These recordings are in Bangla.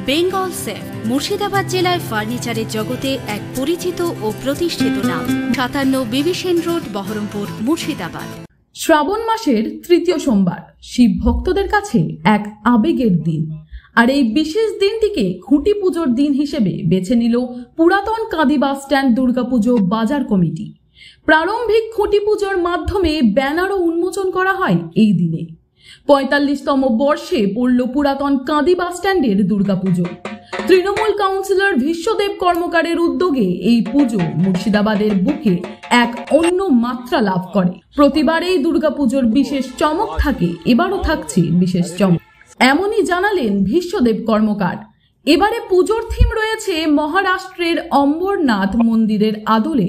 বেঙ্গল সেফ মুর্শিদাবাদ জেলায় ফার্নিচারের জগতে এক পরিচিত ও প্রতিষ্ঠিত নাম। 57 বিবি সেন রোড, বহরমপুর, মুর্শিদাবাদ। শ্রাবণ মাসের তৃতীয় সোমবার শিব ভক্তদের কাছে এক আবেগের দিন, আর এই বিশেষ দিনটিকে খুঁটি পুজোর দিন হিসেবে বেছে নিল পুরাতন কাঁদি বাস স্ট্যান্ড দুর্গাপুজো বাজার কমিটি। প্রারম্ভিক খুঁটি পুজোর মাধ্যমে ব্যানারও উন্মোচন করা হয় এই দিনে। ৪৫তম বর্ষে পড়ল পুরাতন কাঁদি বাস স্ট্যান্ডের দুর্গাপুজো। তৃণমূল কাউন্সিলর বিশ্বদেব কর্মকারের উদ্যোগে এই পুজো মুর্শিদাবাদের বুকে এক অন্য মাত্রা লাভ করে। প্রতিবারেই দুর্গাপুজোর বিশেষ চমক থাকে, এবারও থাকছে বিশেষ চমক। এমনই জানালেন বিশ্বদেব কর্মকার। এবারে পুজোর থিম রয়েছে মহারাষ্ট্রের অম্বরনাথ মন্দিরের আদলে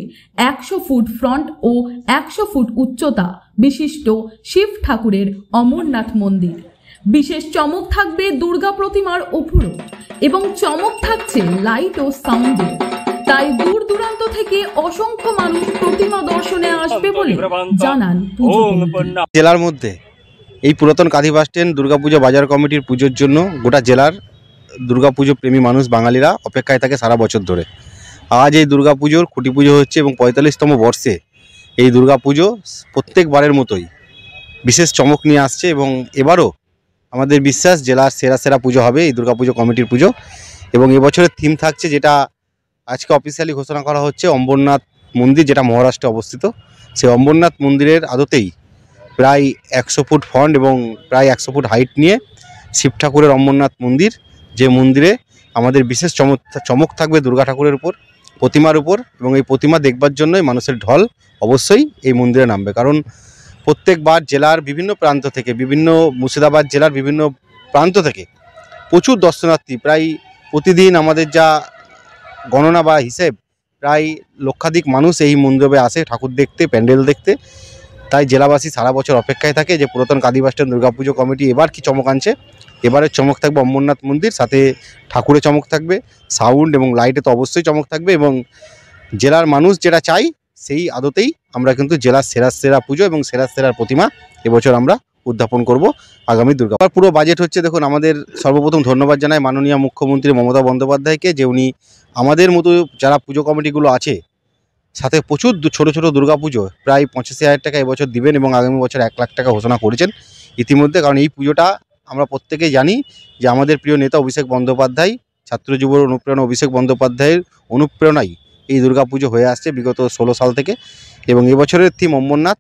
১০০ ফুট ফ্রন্ট ও ১০০ ফুট উচ্চতা বিশিষ্ট শিব ঠাকুরের অমরনাথ মন্দির। বিশেষ চমক থাকবে দুর্গা প্রতিমার উপরও, এবং চমক থাকছে লাইট ও সাউন্ডে। তাই দূর দূরান্ত থেকে অসংখ্য মানুষ প্রতিমা দর্শনে আসবে বলে জানান জেলার মধ্যে এই পুরাতন কাঁদি বাস স্ট্যান্ড দুর্গাপুজো বাজার কমিটির পুজোর জন্য গোটা জেলার দুর্গাপুজো প্রেমী মানুষ বাঙালিরা অপেক্ষায় থাকে সারা বছর ধরে। আজ এই দুর্গাপুজোর খুঁটি পুজো হচ্ছে এবং ৪৫তম বর্ষে এই দুর্গাপুজো প্রত্যেকবারের মতোই বিশেষ চমক নিয়ে আসছে, এবং এবারও আমাদের বিশ্বাস জেলার সেরা পুজো হবে এই দুর্গাপুজো কমিটির পুজো। এবং এবছরের থিম থাকছে, যেটা আজকে অফিসিয়ালি ঘোষণা করা হচ্ছে, অম্বরনাথ মন্দির, যেটা মহারাষ্ট্রে অবস্থিত। সেই অম্বরনাথ মন্দিরের আদতেই প্রায় ১০০ ফুট ফ্রন্ট এবং প্রায় ১০০ ফুট হাইট নিয়ে শিব ঠাকুরের অম্বরনাথ মন্দির, যে মন্দিরে আমাদের বিশেষ চমক থাকবে দুর্গা ঠাকুরের উপর, প্রতিমার উপর। এবং এই প্রতিমা দেখবার জন্যই মানুষের ঢল অবশ্যই এই মন্দিরে নামবে, কারণ প্রত্যেকবার জেলার বিভিন্ন প্রান্ত থেকে, মুর্শিদাবাদ জেলার বিভিন্ন প্রান্ত থেকে প্রচুর দর্শনার্থী, প্রায় প্রতিদিন আমাদের যা গণনা বা হিসেব প্রায় লক্ষাধিক মানুষ এই মন্দিরে আসে ঠাকুর দেখতে, প্যান্ডেল দেখতে। তাই জেলাবাসী সারা বছর অপেক্ষায় থাকে যে পুরাতন কাঁদি বাস স্ট্যান্ড দুর্গাপুজো কমিটি এবার কি চমক আনছে। এবারের চমক থাকবে অম্বরনাথ মন্দির, সাথে ঠাকুরের চমক থাকবে, সাউন্ড এবং লাইটে তো অবশ্যই চমক থাকবে। এবং জেলার মানুষ যেটা চাই সেই আদতেই আমরা কিন্তু জেলার সেরা পুজো এবং সেরার প্রতিমা এবছর আমরা উদ্যাপন করব আগামী দুর্গা। পুরো বাজেট হচ্ছে, দেখুন, আমাদের সর্বপ্রথম ধন্যবাদ জানাই মাননীয় মুখ্যমন্ত্রী মমতা বন্দ্যোপাধ্যায়কে, যে উনি আমাদের মতো যারা পুজো কমিটিগুলো আছে সাথে প্রচুর ছোট দুর্গাপুজো প্রায় ৮৫,০০০ টাকা এবছর দিবেন, এবং আগামী বছর ১ লাখ টাকা ঘোষণা করেছেন ইতিমধ্যে। কারণ এই পুজোটা আমরা প্রত্যেকেই জানি যে আমাদের প্রিয় নেতা অভিষেক বন্দ্যোপাধ্যায়, ছাত্র যুবর অনুপ্রেরণা অভিষেক বন্দ্যোপাধ্যায়ের অনুপ্রেরণায় এই দুর্গাপুজো হয়ে আসছে বিগত ১৬ সাল থেকে। এবং এবছরের থিম অম্বরনাথ।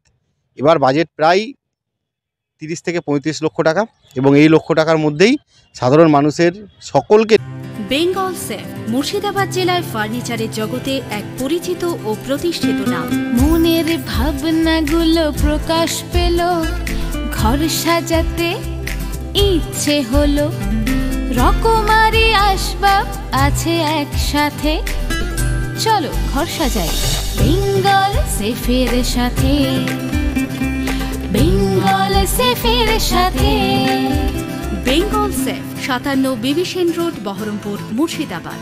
এবার বাজেট প্রায় ৩০ থেকে ৩৫ লক্ষ টাকা, এবং এই লক্ষ টাকার মধ্যেই সাধারণ মানুষের সকলকে। বেঙ্গল সেফ মুর্শিদাবাদ জেলায় ফার্নিচারের জগতে এক পরিচিত ও প্রতিষ্ঠিত নাম। মনের ভাবনাগুলো প্রকাশ পেল, ঘর সাজাতে ইচ্ছে হলো, রকমারি আসবাব আছে একসাথে, চলো ঘর সাজাই বেঙ্গল সেফের সাথে, বেঙ্গল সেফের সাথে। বেঙ্গল সেফ 57 বিবি সেন রোড, বহরমপুর, মুর্শিদাবাদ।